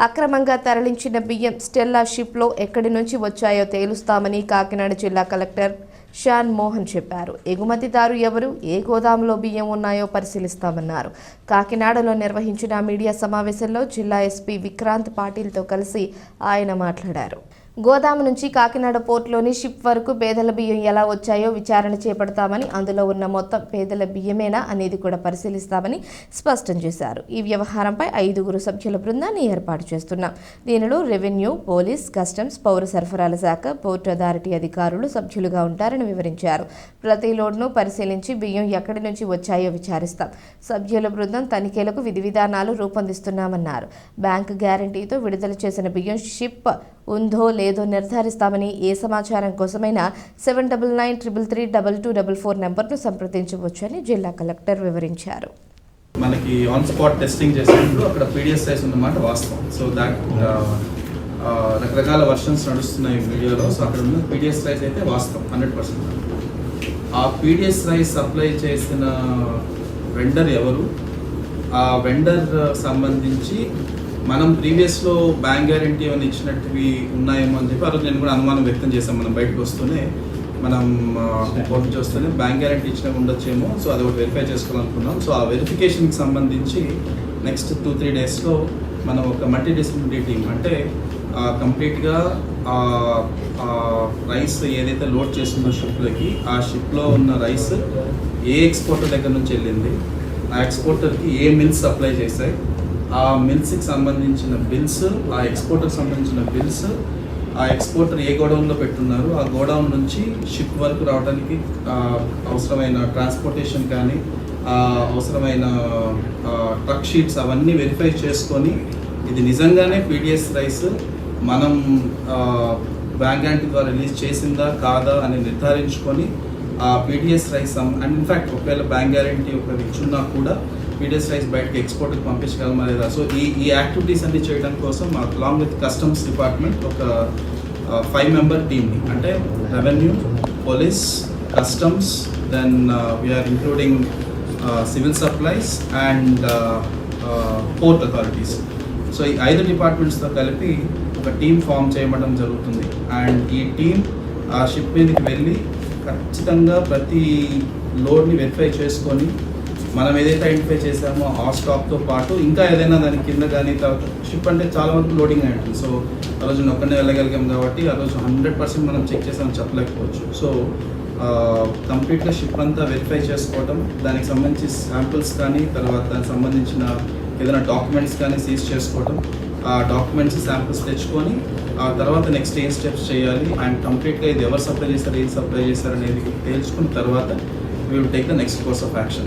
అక్రమంగా తరలించిన బియ్యం స్టెల్లా షిప్లో ఎక్కడి నుంచి వచ్చాయో తేలుస్తామని కాకినాడ జిల్లా కలెక్టర్ షాన్ మోహన్ చెప్పారు. ఎగుమతిదారు ఎవరు, ఏ గోదాములో బియ్యం ఉన్నాయో పరిశీలిస్తామన్నారు. కాకినాడలో నిర్వహించిన మీడియా సమావేశంలో జిల్లా ఎస్పీ విక్రాంత్ పాటిల్తో కలిసి ఆయన మాట్లాడారు. గోదాము నుంచి కాకినాడ పోర్టులోని షిప్ వరకు పేదల బియ్యం ఎలా వచ్చాయో విచారణ చేపడతామని, అందులో ఉన్న మొత్తం పేదల బియ్యమేనా అనేది కూడా పరిశీలిస్తామని స్పష్టం చేశారు. ఈ వ్యవహారంపై 5 సభ్యుల బృందాన్ని ఏర్పాటు చేస్తున్నాం. దీనిలో రెవెన్యూ, పోలీస్, కస్టమ్స్, పౌర సరఫరాల శాఖ, పోర్టు అథారిటీ అధికారులు సభ్యులుగా ఉంటారని వివరించారు. ప్రతి లోడ్ను పరిశీలించి బియ్యం ఎక్కడి నుంచి వచ్చాయో విచారిస్తాం. సభ్యుల బృందం తనిఖీలకు విధి విధానాలు రూపొందిస్తున్నామన్నారు. బ్యాంకు గ్యారంటీతో విడుదల చేసిన బియ్యం షిప్ ఉందో లేదో నిర్ధారిస్తామని, ఏ సమాచారం కోసమైనా 7993332244 నెంబర్ను సంప్రదించవచ్చని జిల్లా కలెక్టర్ వివరించారు. మనకి ఆన్ స్పాట్ టెస్టింగ్ చేసినప్పుడు అక్కడ పీడిఎస్ రైస్ ఉన్నమాట వాస్తవం. సో దాట్ రకరకాల వర్షన్స్ నడుస్తున్నాయి వీడియోలో. సో అక్కడ ఉన్న పీడిఎస్ రైస్ అయితే వాస్తవం 100%. ఆ పీడిఎస్ రైస్ సప్లై చేసిన వెండర్ ఎవరు, ఆ వెండర్ సంబంధించి మనం ప్రీవియస్లో బ్యాంక్ గ్యారంటీ అని ఇచ్చినట్టువి ఉన్నాయేమో అని చెప్పి ఆ రోజు నేను కూడా అనుమానం వ్యక్తం చేశాను. మనం బయటకు వస్తూనే మనం కోర్టు చూస్తూనే బ్యాంక్ గ్యారంటీ ఇచ్చినవి ఉండొచ్చేమో. సో అది ఒకటి వెరిఫై చేసుకోవాలనుకున్నాం. సో ఆ వెరిఫికేషన్కి సంబంధించి నెక్స్ట్ 2-3 డేస్లో మనం ఒక మల్టీ డిసిప్లినరీ టీమ్, అంటే కంప్లీట్గా రైస్ ఏదైతే లోడ్ చేస్తుందో షిప్లోకి, ఆ షిప్లో ఉన్న రైస్ ఏ ఎక్స్పోర్టర్ దగ్గర నుంచి వెళ్ళింది, ఆ ఎక్స్పోర్టర్కి ఏ మిల్స్ సప్లై చేశాయి, ఆ మిల్స్కి సంబంధించిన బిల్స్, ఆ ఎక్స్పోర్టర్కి సంబంధించిన బిల్స్, ఆ ఎక్స్పోర్టర్ ఏ గోడౌన్లో పెట్టున్నారు, ఆ గోడౌన్ నుంచి షిప్ వరకు రావడానికి అవసరమైన ట్రాన్స్పోర్టేషన్ కానీ, అవసరమైన ట్రక్ షీట్స్ అవన్నీ వెరిఫై చేసుకొని ఇది నిజంగానే పీడిఎస్ రైస్ మనం బ్యాంక్ గ్యారంటీ ద్వారా రిలీజ్ చేసిందా కాదా అని నిర్ధారించుకొని ఆ పీడిఎస్ రైస్ అండ్ ఇన్ఫ్యాక్ట్ ఒకవేళ బ్యాంక్ గ్యారంటీ ఒకవేళ ఇచ్చున్నా కూడా పీడిఎస్ రైస్ బయటకి ఎక్స్పోర్ట్కి పంపించగలమా లేదా. సో ఈ యాక్టివిటీస్ అన్ని చేయడం కోసం అలాంగ్ విత్ కస్టమ్స్ డిపార్ట్మెంట్ ఒక 5 మెంబర్ టీమ్ని, అంటే revenue, police, customs, then we are including civil supplies and port authorities. So ఈ 5 డిపార్ట్మెంట్స్తో కలిపి ఒక టీమ్ ఫామ్ చేయడం జరుగుతుంది. అండ్ ఈ టీం ఆ షిప్ మీదకి వెళ్ళి ఖచ్చితంగా ప్రతి లోడ్ని వెరిఫై చేసుకొని మనం ఏదైతే ఐడెంటిఫై చేసామో ఆ స్టాక్తో పాటు ఇంకా ఏదైనా దాని కింద కానీ, తర్వాత షిప్ అంటే చాలా వరకు లోడింగ్ అయి ఉంటుంది. సో ఆ రోజు ఒక్కనే వెళ్ళగలిగాం కాబట్టి ఆ రోజు 100% మనం చెక్ చేసామని చెప్పలేకపోవచ్చు. సో కంప్లీట్గా షిప్ అంతా వెరిఫై చేసుకోవడం, దానికి సంబంధించి శాంపిల్స్ కానీ, తర్వాత దానికి సంబంధించిన ఏదైనా డాక్యుమెంట్స్ కానీ సీజ్ చేసుకోవడం, ఆ డాక్యుమెంట్స్ శాంపిల్స్ తెచ్చుకొని ఆ తర్వాత నెక్స్ట్ ఏం స్టెప్స్ చేయాలి అండ్ కంప్లీట్గా ఇది ఎవరు సప్లై చేస్తారు, ఏం సప్లై చేస్తారు అనేది తేల్చుకున్న తర్వాత we will take the next course of action.